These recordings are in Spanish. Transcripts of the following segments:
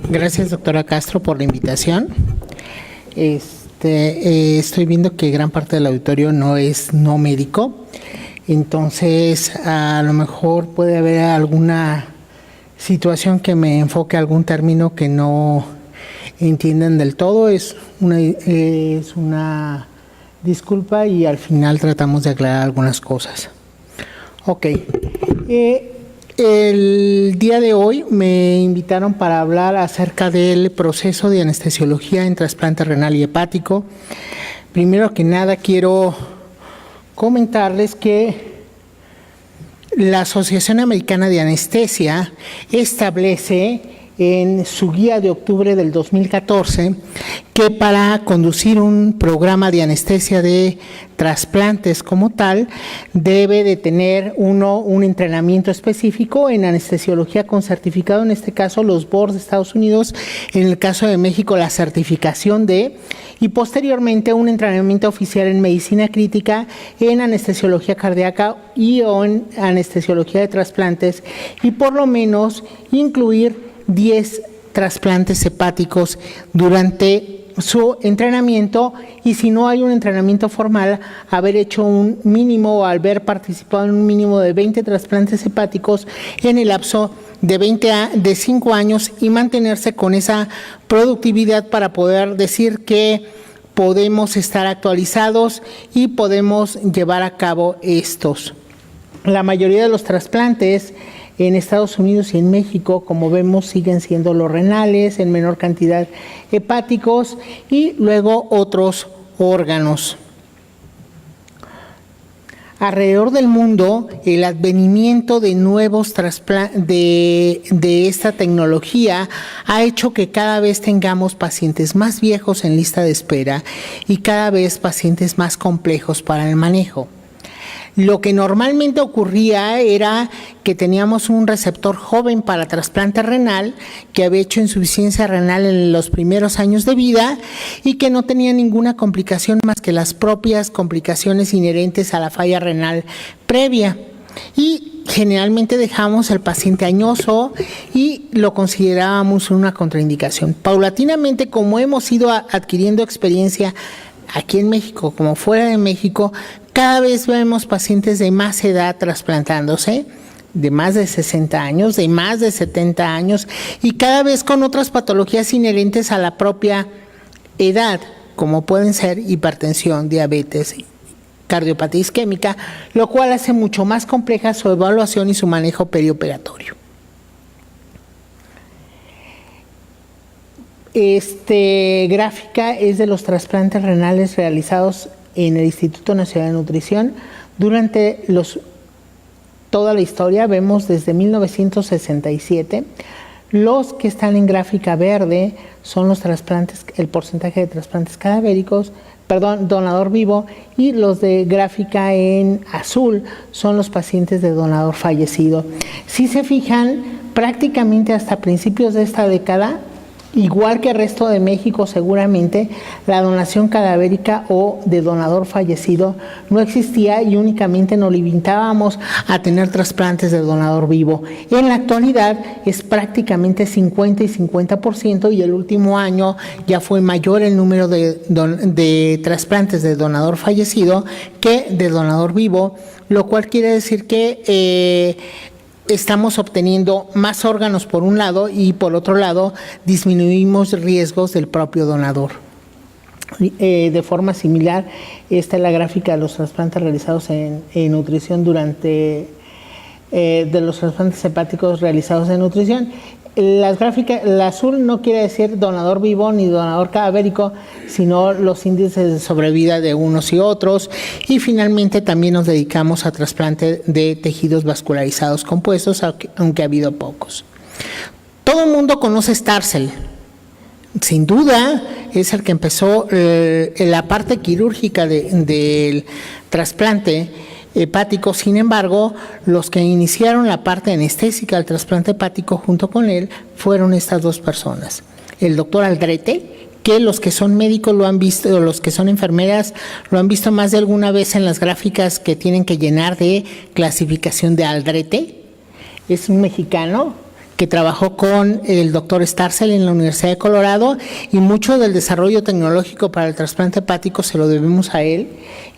Gracias, doctora Castro, por la invitación. Estoy viendo que gran parte del auditorio no es no médico, entonces a lo mejor puede haber alguna situación que me enfoque a algún término que no entiendan del todo. Es una disculpa y al final tratamos de aclarar algunas cosas. Ok. El día de hoy me invitaron para hablar acerca del proceso de anestesiología en trasplante renal y hepático. Primero que nada quiero comentarles que la Asociación Americana de Anestesia establece en su guía de octubre del 2014 que para conducir un programa de anestesia de trasplantes como tal debe de tener un entrenamiento específico en anestesiología con certificado, en este caso los boards de Estados Unidos, en el caso de México la certificación de, y posteriormente un entrenamiento oficial en medicina crítica, en anestesiología cardíaca y o en anestesiología de trasplantes, y por lo menos incluir 10 trasplantes hepáticos durante su entrenamiento, y si no hay un entrenamiento formal, haber hecho un mínimo o haber participado en un mínimo de 20 trasplantes hepáticos en el lapso de 5 años y mantenerse con esa productividad para poder decir que podemos estar actualizados y podemos llevar a cabo estos. La mayoría de los trasplantes en Estados Unidos y en México, como vemos, siguen siendo los renales, en menor cantidad hepáticos y luego otros órganos. Alrededor del mundo, el advenimiento de nuevos trasplantes de esta tecnología ha hecho que cada vez tengamos pacientes más viejos en lista de espera y cada vez pacientes más complejos para el manejo. Lo que normalmente ocurría era que teníamos un receptor joven para trasplante renal que había hecho insuficiencia renal en los primeros años de vida y que no tenía ninguna complicación más que las propias complicaciones inherentes a la falla renal previa. Y generalmente dejamos al paciente añoso y lo considerábamos una contraindicación. Paulatinamente, como hemos ido adquiriendo experiencia aquí en México como fuera de México, cada vez vemos pacientes de más edad trasplantándose, de más de 60 años, de más de 70 años y cada vez con otras patologías inherentes a la propia edad, como pueden ser hipertensión, diabetes, cardiopatía isquémica, lo cual hace mucho más compleja su evaluación y su manejo perioperatorio. Gráfica es de los trasplantes renales realizados en el Instituto Nacional de Nutrición durante toda la historia. Vemos desde 1967. Los que están en gráfica verde son los trasplantes, el porcentaje de trasplantes cadavéricos, donador vivo, y los de gráfica en azul son los pacientes de donador fallecido. Si se fijan, prácticamente hasta principios de esta década, igual que el resto de México seguramente, la donación cadavérica o de donador fallecido no existía y únicamente nos limitábamos a tener trasplantes de donador vivo. En la actualidad es prácticamente 50 y 50% y el último año ya fue mayor el número de trasplantes de donador fallecido que de donador vivo, lo cual quiere decir que estamos obteniendo más órganos por un lado y por otro lado disminuimos riesgos del propio donador. De forma similar, esta es la gráfica de los trasplantes realizados en nutrición de los trasplantes hepáticos realizados en nutrición. Las gráficas, el azul no quiere decir donador vivo ni donador cadavérico, sino los índices de sobrevida de unos y otros. Y finalmente también nos dedicamos a trasplante de tejidos vascularizados compuestos, aunque ha habido pocos. Todo el mundo conoce Starzl. Sin duda es el que empezó la parte quirúrgica del trasplante hepático. Sin embargo, los que iniciaron la parte anestésica del trasplante hepático junto con él fueron estas dos personas. El doctor Aldrete, que los que son médicos lo han visto, los que son enfermeras lo han visto más de alguna vez en las gráficas que tienen que llenar de clasificación de Aldrete. Es un mexicano que trabajó con el doctor Starzl en la Universidad de Colorado, y mucho del desarrollo tecnológico para el trasplante hepático se lo debemos a él,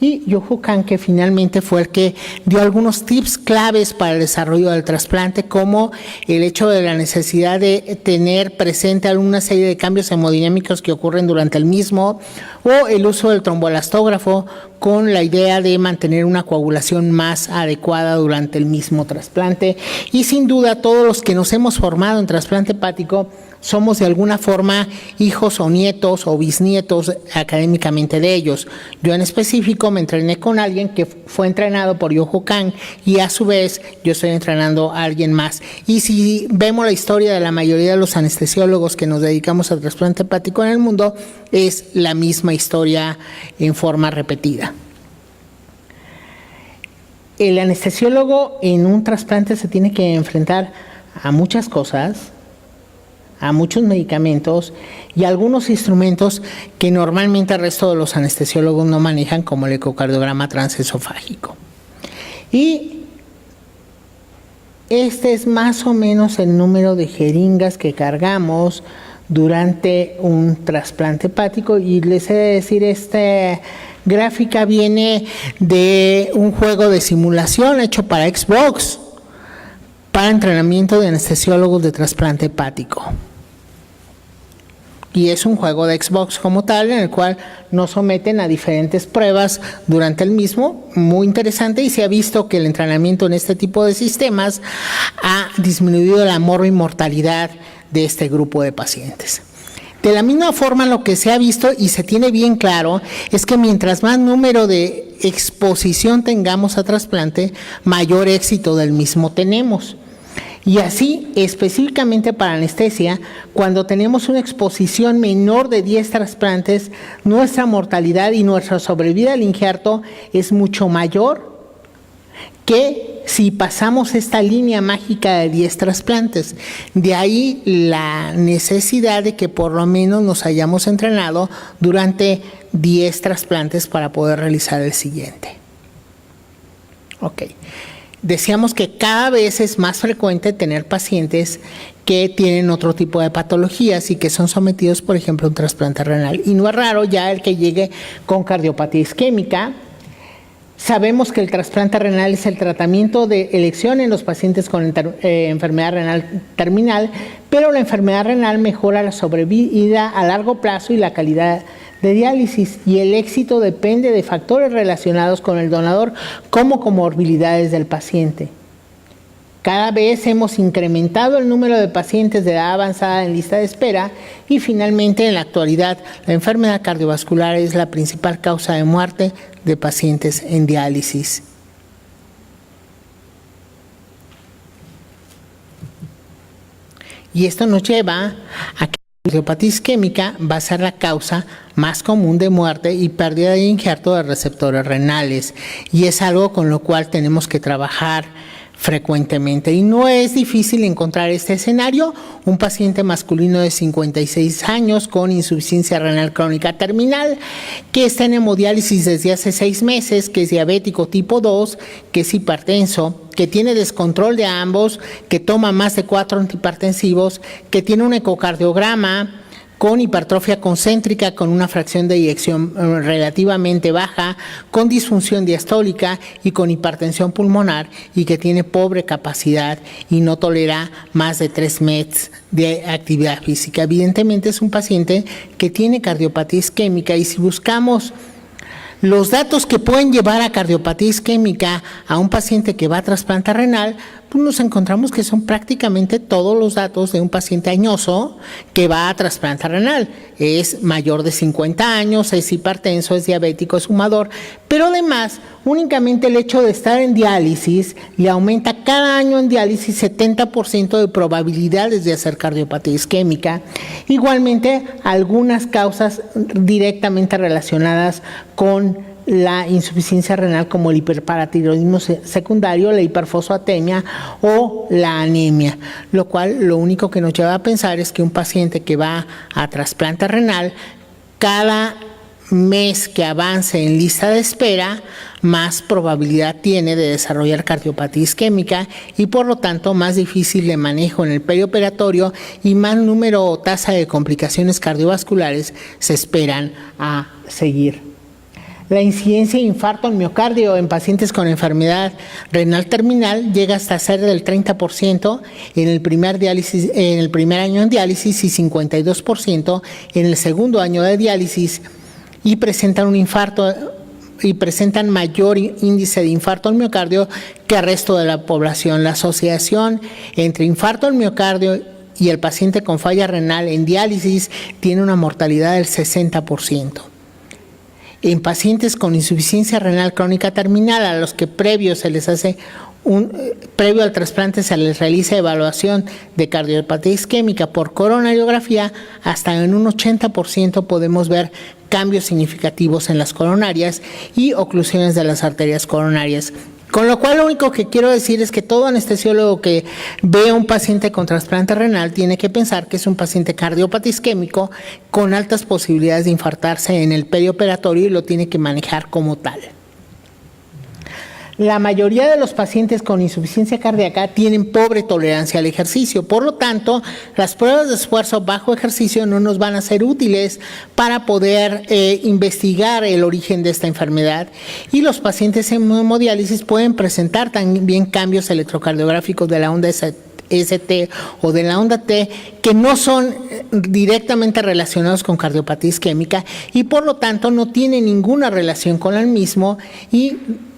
y Yohu Kang, que finalmente fue el que dio algunos tips claves para el desarrollo del trasplante, como el hecho de la necesidad de tener presente alguna serie de cambios hemodinámicos que ocurren durante el mismo, o el uso del tromboelastógrafo con la idea de mantener una coagulación más adecuada durante el mismo trasplante. Y sin duda todos los que nos hemos formado en trasplante hepático somos de alguna forma hijos o nietos o bisnietos académicamente de ellos. Yo en específico me entrené con alguien que fue entrenado por Yohu Kang, y a su vez yo estoy entrenando a alguien más. Y si vemos la historia de la mayoría de los anestesiólogos que nos dedicamos al trasplante hepático en el mundo, es la misma historia en forma repetida. El anestesiólogo en un trasplante se tiene que enfrentar a muchas cosas, a muchos medicamentos y a algunos instrumentos que normalmente el resto de los anestesiólogos no manejan, como el ecocardiograma transesofágico. Y este es más o menos el número de jeringas que cargamos durante un trasplante hepático, y les he de decir, esta gráfica viene de un juego de simulación hecho para Xbox para entrenamiento de anestesiólogos de trasplante hepático. Y es un juego de Xbox como tal, en el cual nos someten a diferentes pruebas durante el mismo, muy interesante, y se ha visto que el entrenamiento en este tipo de sistemas ha disminuido la mortalidad de este grupo de pacientes. De la misma forma, lo que se ha visto y se tiene bien claro es que mientras más número de exposición tengamos a trasplante, mayor éxito del mismo tenemos. Y así, específicamente para anestesia, cuando tenemos una exposición menor de 10 trasplantes, nuestra mortalidad y nuestra sobrevida al injerto es mucho mayor que si pasamos esta línea mágica de 10 trasplantes. De ahí la necesidad de que por lo menos nos hayamos entrenado durante 10 trasplantes para poder realizar el siguiente. Ok. Decíamos que cada vez es más frecuente tener pacientes que tienen otro tipo de patologías y que son sometidos, por ejemplo, a un trasplante renal. Y no es raro ya el que llegue con cardiopatía isquémica. Sabemos que el trasplante renal es el tratamiento de elección en los pacientes con enfermedad renal terminal, pero la enfermedad renal mejora la sobrevida a largo plazo y la calidad de diálisis, y el éxito depende de factores relacionados con el donador como comorbilidades del paciente. Cada vez hemos incrementado el número de pacientes de edad avanzada en lista de espera, y finalmente en la actualidad la enfermedad cardiovascular es la principal causa de muerte de pacientes en diálisis. Y esto nos lleva a que la cardiopatía isquémica va a ser la causa más común de muerte y pérdida de injerto de receptores renales, y es algo con lo cual tenemos que trabajar frecuentemente. Y no es difícil encontrar este escenario: un paciente masculino de 56 años con insuficiencia renal crónica terminal, que está en hemodiálisis desde hace 6 meses, que es diabético tipo 2, que es hipertenso, que tiene descontrol de ambos, que toma más de 4 antihipertensivos, que tiene un ecocardiograma con hipertrofia concéntrica, con una fracción de eyección relativamente baja, con disfunción diastólica y con hipertensión pulmonar, y que tiene pobre capacidad y no tolera más de 3 meds de actividad física. Evidentemente es un paciente que tiene cardiopatía isquémica, y si buscamos los datos que pueden llevar a cardiopatía isquémica a un paciente que va a trasplante renal, pues nos encontramos que son prácticamente todos los datos de un paciente añoso que va a trasplante renal. Es mayor de 50 años, es hipertenso, es diabético, es fumador, pero además únicamente el hecho de estar en diálisis le aumenta cada año en diálisis 70% de probabilidades de hacer cardiopatía isquémica. Igualmente, algunas causas directamente relacionadas con la insuficiencia renal, como el hiperparatiroidismo secundario, la hiperfosfatemia o la anemia, lo cual lo único que nos lleva a pensar es que un paciente que va a trasplante renal, cada mes que avance en lista de espera, más probabilidad tiene de desarrollar cardiopatía isquémica y por lo tanto más difícil de manejo en el perioperatorio y más número o tasa de complicaciones cardiovasculares se esperan a seguir. La incidencia de infarto al miocardio en pacientes con enfermedad renal terminal llega hasta ser del 30% en el primer año en diálisis y 52% en el segundo año de diálisis, y presentan un infarto y presentan mayor índice de infarto al miocardio que el resto de la población. La asociación entre infarto al miocardio y el paciente con falla renal en diálisis tiene una mortalidad del 60%. En pacientes con insuficiencia renal crónica terminal, a los que previo al trasplante se les realiza evaluación de cardiopatía isquémica por coronariografía, hasta en un 80% podemos ver cambios significativos en las coronarias y oclusiones de las arterias coronarias. Con lo cual, lo único que quiero decir es que todo anestesiólogo que ve a un paciente con trasplante renal tiene que pensar que es un paciente cardiopata isquémico con altas posibilidades de infartarse en el perioperatorio y lo tiene que manejar como tal. La mayoría de los pacientes con insuficiencia cardíaca tienen pobre tolerancia al ejercicio, por lo tanto, las pruebas de esfuerzo bajo ejercicio no nos van a ser útiles para poder investigar el origen de esta enfermedad, y los pacientes en hemodiálisis pueden presentar también cambios electrocardiográficos de la onda ST o de la onda T que no son directamente relacionados con cardiopatía isquémica y por lo tanto no tienen ninguna relación con el mismo, y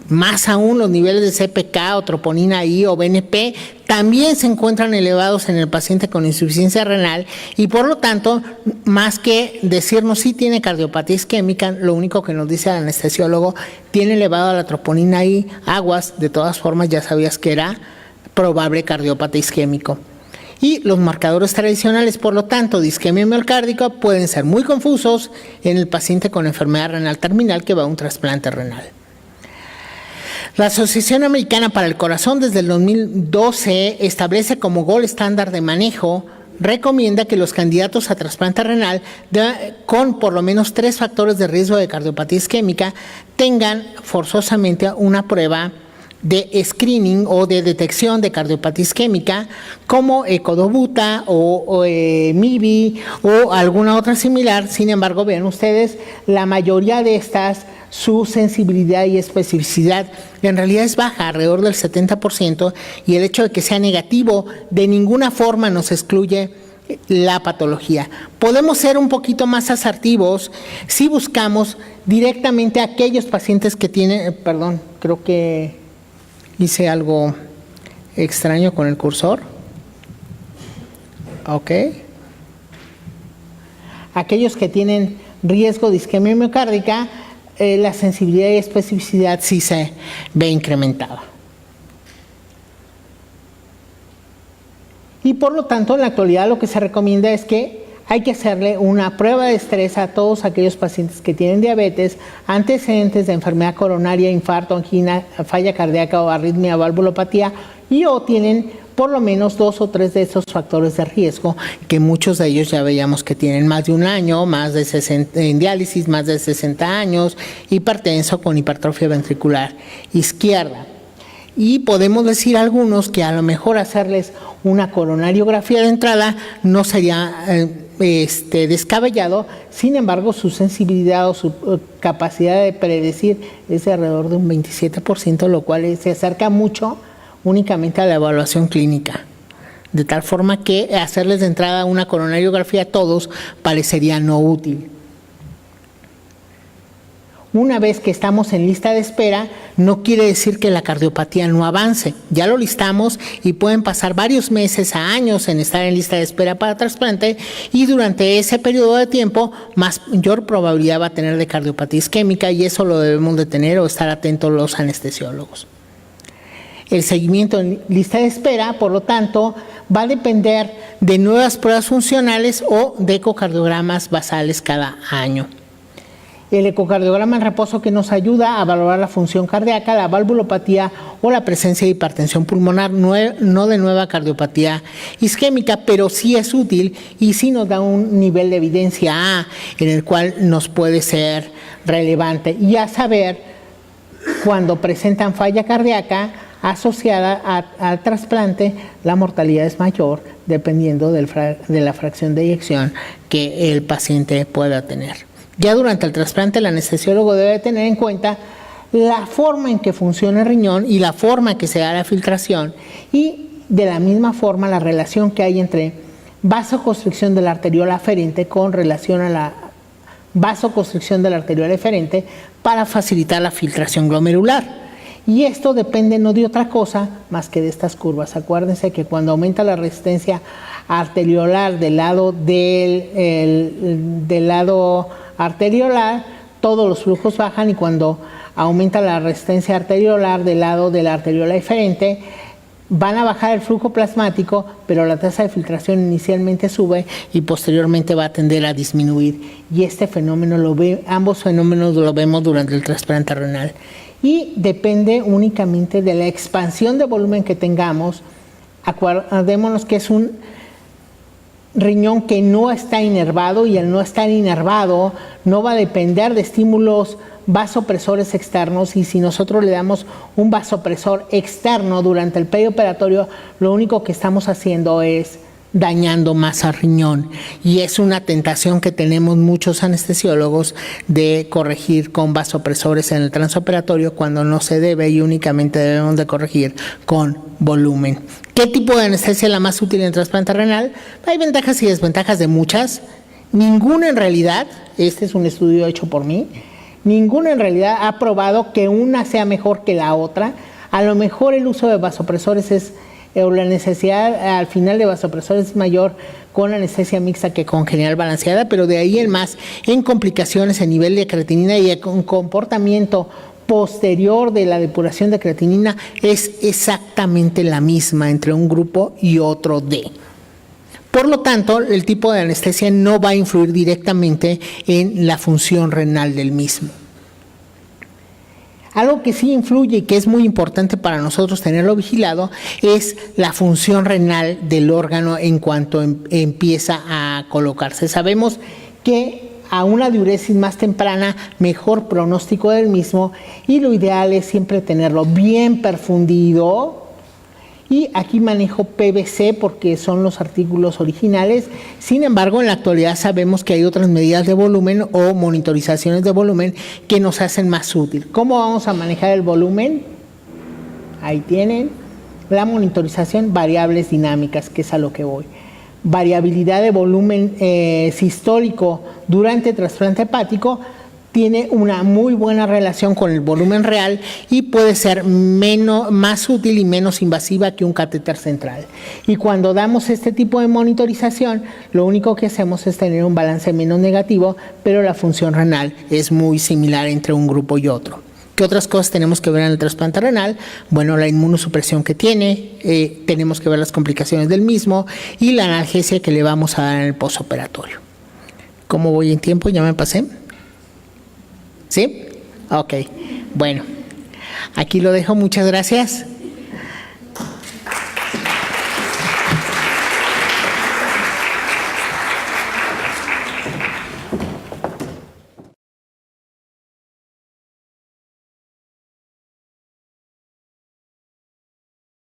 más aún los niveles de CPK o troponina I o BNP también se encuentran elevados en el paciente con insuficiencia renal y por lo tanto, más que decirnos si tiene cardiopatía isquémica, lo único que nos dice el anestesiólogo, tiene elevado la troponina I, aguas, de todas formas ya sabías que era probable cardiopata isquémico. Y los marcadores tradicionales, por lo tanto, de isquemia miocárdica pueden ser muy confusos en el paciente con enfermedad renal terminal que va a un trasplante renal. La Asociación Americana para el Corazón desde el 2012 establece como gold estándar de manejo, recomienda que los candidatos a trasplante renal con por lo menos 3 factores de riesgo de cardiopatía isquémica tengan forzosamente una prueba de screening o de detección de cardiopatía isquémica como ecodobuta o MIBI o alguna otra similar. Sin embargo, vean ustedes, la mayoría de estas, su sensibilidad y especificidad en realidad es baja, alrededor del 70%, y el hecho de que sea negativo de ninguna forma nos excluye la patología. Podemos ser un poquito más asertivos si buscamos directamente a aquellos pacientes que tienen, perdón, creo que hice algo extraño con el cursor. Ok. Aquellos que tienen riesgo de isquemia miocárdica, la sensibilidad y especificidad sí se ve incrementada. Y por lo tanto, en la actualidad lo que se recomienda es que hay que hacerle una prueba de estrés a todos aquellos pacientes que tienen diabetes, antecedentes de enfermedad coronaria, infarto, angina, falla cardíaca o arritmia, valvulopatía, y o tienen por lo menos 2 o 3 de esos factores de riesgo, que muchos de ellos ya veíamos que tienen más de un año, más de 60 en diálisis, más de 60 años, hipertenso con hipertrofia ventricular izquierda. Y podemos decir algunos que a lo mejor hacerles una coronariografía de entrada no sería descabellado, sin embargo su sensibilidad o su capacidad de predecir es de alrededor de un 27%, lo cual se acerca mucho únicamente a la evaluación clínica, de tal forma que hacerles de entrada una coronariografía a todos parecería no útil. Una vez que estamos en lista de espera, no quiere decir que la cardiopatía no avance. Ya lo listamos y pueden pasar varios meses a años en estar en lista de espera para trasplante, y durante ese periodo de tiempo mayor probabilidad va a tener de cardiopatía isquémica, y eso lo debemos de tener o estar atentos los anestesiólogos. El seguimiento en lista de espera, por lo tanto, va a depender de nuevas pruebas funcionales o de ecocardiogramas basales cada año. El ecocardiograma en reposo, que nos ayuda a valorar la función cardíaca, la valvulopatía o la presencia de hipertensión pulmonar, no de nueva cardiopatía isquémica, pero sí es útil y sí nos da un nivel de evidencia A en el cual nos puede ser relevante. Y a saber, cuando presentan falla cardíaca asociada al trasplante, la mortalidad es mayor dependiendo de la fracción de eyección que el paciente pueda tener. Ya durante el trasplante, el anestesiólogo debe tener en cuenta la forma en que funciona el riñón y la forma en que se da la filtración, y de la misma forma la relación que hay entre vasoconstricción de la arteriola aferente con relación a la vasoconstricción de la arteriola eferente para facilitar la filtración glomerular. Y esto depende no de otra cosa más que de estas curvas. Acuérdense que cuando aumenta la resistencia arteriolar del lado arteriolar, todos los flujos bajan, y cuando aumenta la resistencia arteriolar del lado de la arteriola eferente, van a bajar el flujo plasmático, pero la tasa de filtración inicialmente sube y posteriormente va a tender a disminuir. Y este fenómeno ambos fenómenos lo vemos durante el trasplante renal. Y depende únicamente de la expansión de volumen que tengamos. Acordémonos que es un riñón que no está inervado, y al no estar inervado no va a depender de estímulos vasopresores externos, y si nosotros le damos un vasopresor externo durante el perioperatorio, lo único que estamos haciendo es dañando más al riñón, y es una tentación que tenemos muchos anestesiólogos de corregir con vasopresores en el transoperatorio, cuando no se debe, y únicamente debemos de corregir con volumen. ¿Qué tipo de anestesia es la más útil en trasplante renal? Hay ventajas y desventajas de muchas. Ninguna en realidad, este es un estudio hecho por mí, ninguna en realidad ha probado que una sea mejor que la otra. A lo mejor el uso de vasopresores o la necesidad al final de vasopresores es mayor con anestesia mixta que con general balanceada, pero de ahí en más, en complicaciones en nivel de creatinina y en comportamiento posterior de la depuración de creatinina, es exactamente la misma entre un grupo y otro de. Por lo tanto, el tipo de anestesia no va a influir directamente en la función renal del mismo. Algo que sí influye y que es muy importante para nosotros tenerlo vigilado es la función renal del órgano en cuanto empieza a colocarse. Sabemos que a una diuresis más temprana, mejor pronóstico del mismo, y lo ideal es siempre tenerlo bien perfundido. Y aquí manejo PVC porque son los artículos originales. Sin embargo, en la actualidad sabemos que hay otras medidas de volumen o monitorizaciones de volumen que nos hacen más útil. ¿Cómo vamos a manejar el volumen? Ahí tienen la monitorización, variables dinámicas, que es a lo que voy. Variabilidad de volumen sistólico durante trasplante hepático tiene una muy buena relación con el volumen real y puede ser más útil y menos invasiva que un catéter central. Y cuando damos este tipo de monitorización, lo único que hacemos es tener un balance menos negativo, pero la función renal es muy similar entre un grupo y otro. ¿Qué otras cosas tenemos que ver en el trasplante renal? Bueno, la inmunosupresión que tiene, tenemos que ver las complicaciones del mismo y la analgesia que le vamos a dar en el postoperatorio. ¿Cómo voy en tiempo? ¿Ya me pasé? ¿Sí? Ok. Bueno, aquí lo dejo. Muchas gracias.